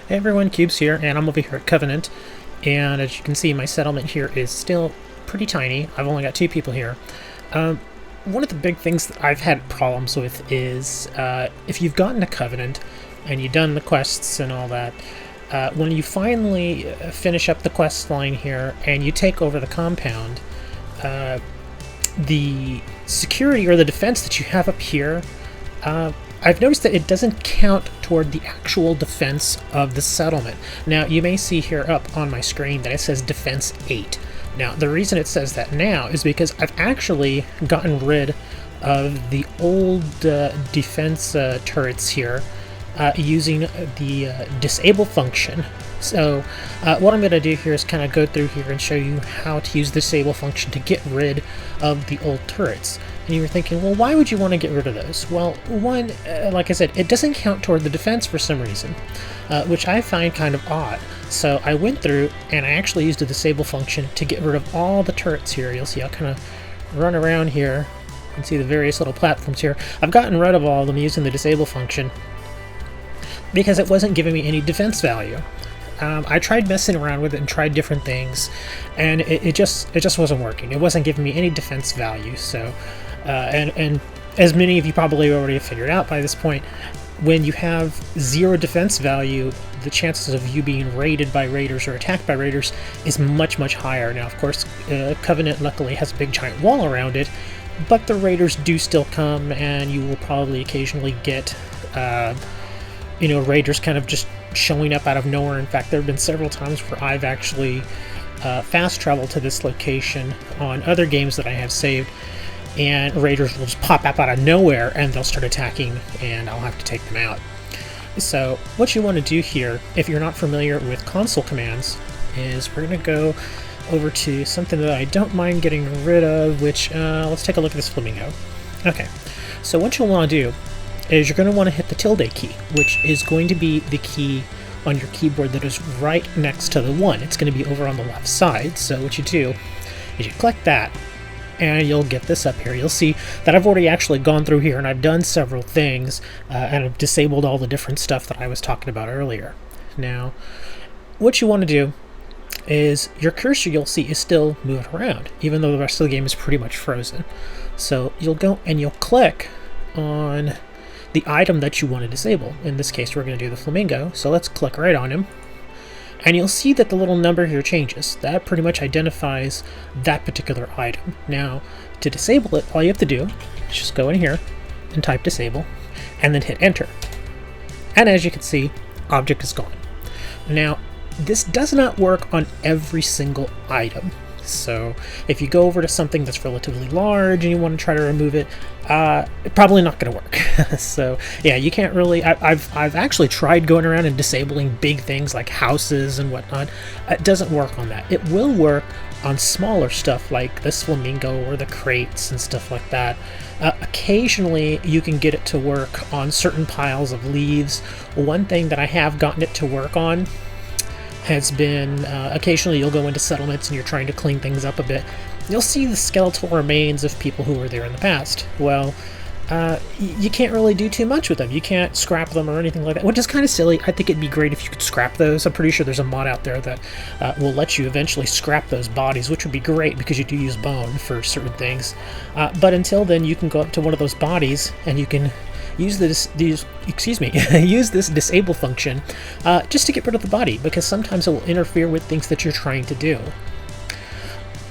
Hey everyone, Cubes here, and I'm over here at Covenant, and as you can see, my settlement here is still pretty tiny. I've only got 2 people here. One of the big things that I've had problems with is if you've gotten to Covenant and you've done the quests and all that, when you finally finish up the quest line here and you take over the compound, the security or the defense that you have up here, I've noticed that it doesn't count toward the actual defense of the settlement. Now, you may see here up on my screen that it says Defense 8. Now, the reason it says that now is because I've actually gotten rid of the old defense turrets here using the disable function. So what I'm going to do here is kind of go through here and show you how to use the disable function to get rid of the old turrets. And you were thinking, well, why would you want to get rid of those? Well, one, like I said, it doesn't count toward the defense for some reason, which I find kind of odd. So I went through and I actually used the disable function to get rid of all the turrets here. You'll see I'll kind of run around here and see the various little platforms here. I've gotten rid of all of them using the disable function because it wasn't giving me any defense value. I tried messing around with it and tried different things, and it just wasn't working. It wasn't giving me any defense value. So, and as many of you probably already have figured out by this point, when you have 0 defense value, the chances of you being raided by raiders or attacked by raiders is much, much higher. Now, of course, Covenant luckily has a big giant wall around it, but the raiders do still come, and you will probably occasionally get raiders kind of just showing up out of nowhere. In fact, there have been several times where I've actually fast traveled to this location on other games that I have saved, and raiders will just pop up out of nowhere and they'll start attacking, and I'll have to take them out. So what you want to do here, if you're not familiar with console commands, is we're going to go over to something that I don't mind getting rid of, which let's take a look at this flamingo. Okay, so what you'll want to do is you're going to want to hit the tilde key, which is going to be the key on your keyboard that is right next to the 1. It's going to be over on the left side. So what you do is you click that, and you'll get this up here. You'll see that I've already actually gone through here and I've done several things, and I've disabled all the different stuff that I was talking about earlier. Now, what you want to do is your cursor, you'll see, is still moving around, even though the rest of the game is pretty much frozen. So you'll go and you'll click on the item that you want to disable. In this case, we're going to do the flamingo, so let's click right on him. And you'll see that the little number here changes. That pretty much identifies that particular item. Now, to disable it, all you have to do is just go in here and type disable, and then hit enter. And as you can see, object is gone. Now, this does not work on every single item. So if you go over to something that's relatively large and you want to try to remove it, probably not going to work. So yeah, you can't really. I've actually tried going around and disabling big things like houses and whatnot. It doesn't work on that. It will work on smaller stuff like this flamingo or the crates and stuff like that. Occasionally you can get it to work on certain piles of leaves. One thing that I have gotten it to work on has been occasionally you'll go into settlements and you're trying to clean things up a bit. You'll see the skeletal remains of people who were there in the past. Well, you can't really do too much with them. You can't scrap them or anything like that, which is kind of silly. I think it'd be great if you could scrap those. I'm pretty sure there's a mod out there that will let you eventually scrap those bodies, which would be great because you do use bone for certain things. But until then, you can go up to one of those bodies and you can use this disable function just to get rid of the body, because sometimes it will interfere with things that you're trying to do.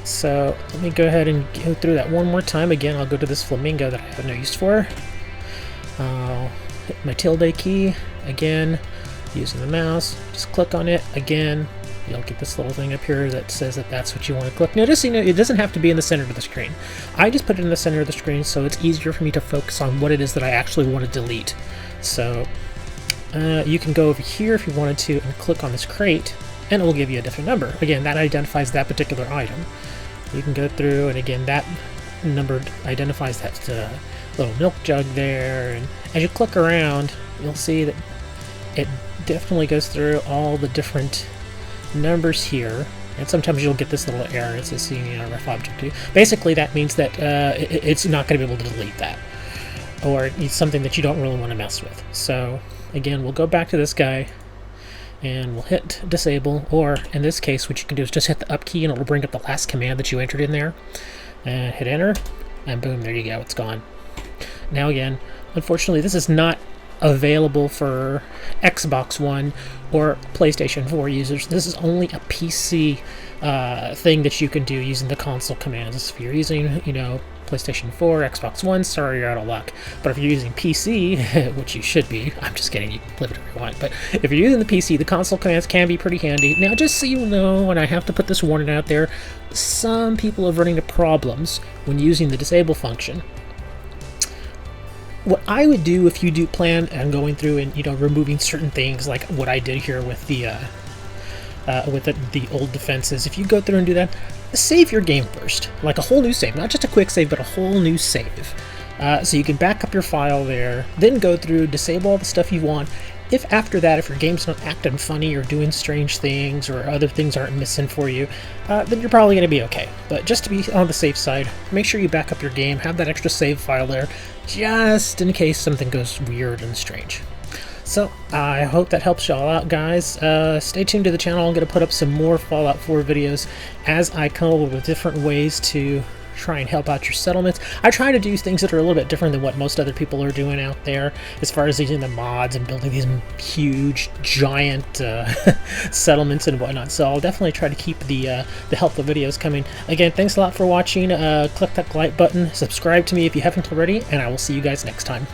So let me go ahead and go through that one more time. Again, I'll go to this flamingo that I have no use for. I'll hit my tilde key again using the mouse. Just click on it again. You'll get this little thing up here that says that that's what you want to click. Notice, it doesn't have to be in the center of the screen. I just put it in the center of the screen so it's easier for me to focus on what it is that I actually want to delete. So you can go over here if you wanted to and click on this crate, and it will give you a different number. Again, that identifies that particular item. You can go through, and again, that number identifies that little milk jug there. And as you click around, you'll see that it definitely goes through all the different numbers here, and sometimes you'll get this little error. It says seeing ref object 2. Basically, that means that it's not going to be able to delete that, or it's something that you don't really want to mess with. So again, we'll go back to this guy, and we'll hit disable, or in this case what you can do is just hit the up key and it'll bring up the last command that you entered in there, and hit enter, and boom, there you go, it's gone. Now again, unfortunately this is not available for Xbox One or PlayStation 4 users. This is only a PC thing that you can do using the console commands. If you're using, you know, PlayStation 4, Xbox One, sorry, you're out of luck. But if you're using PC, which you should be, I'm just kidding, you can live it if you want, but if you're using the PC, the console commands can be pretty handy. Now, just so you know, and I have to put this warning out there, some people are running into problems when using the disable function. What I would do if you do plan on going through and, you know, removing certain things, like what I did here with the old defenses, if you go through and do that, save your game first, like a whole new save, not just a quick save, but a whole new save. So you can back up your file there, then go through, disable all the stuff you want. If after that, if your game's not acting funny or doing strange things or other things aren't missing for you, then you're probably going to be okay. But just to be on the safe side, make sure you back up your game, have that extra save file there, just in case something goes weird and strange. So, I hope that helps y'all out, guys. Stay tuned to the channel. I'm going to put up some more Fallout 4 videos as I come up with different ways to try and help out your settlements. I try to do things that are a little bit different than what most other people are doing out there, as far as using the mods and building these huge, giant settlements and whatnot. So I'll definitely try to keep the helpful videos coming. Again, thanks a lot for watching. Click that like button, subscribe to me if you haven't already, and I will see you guys next time.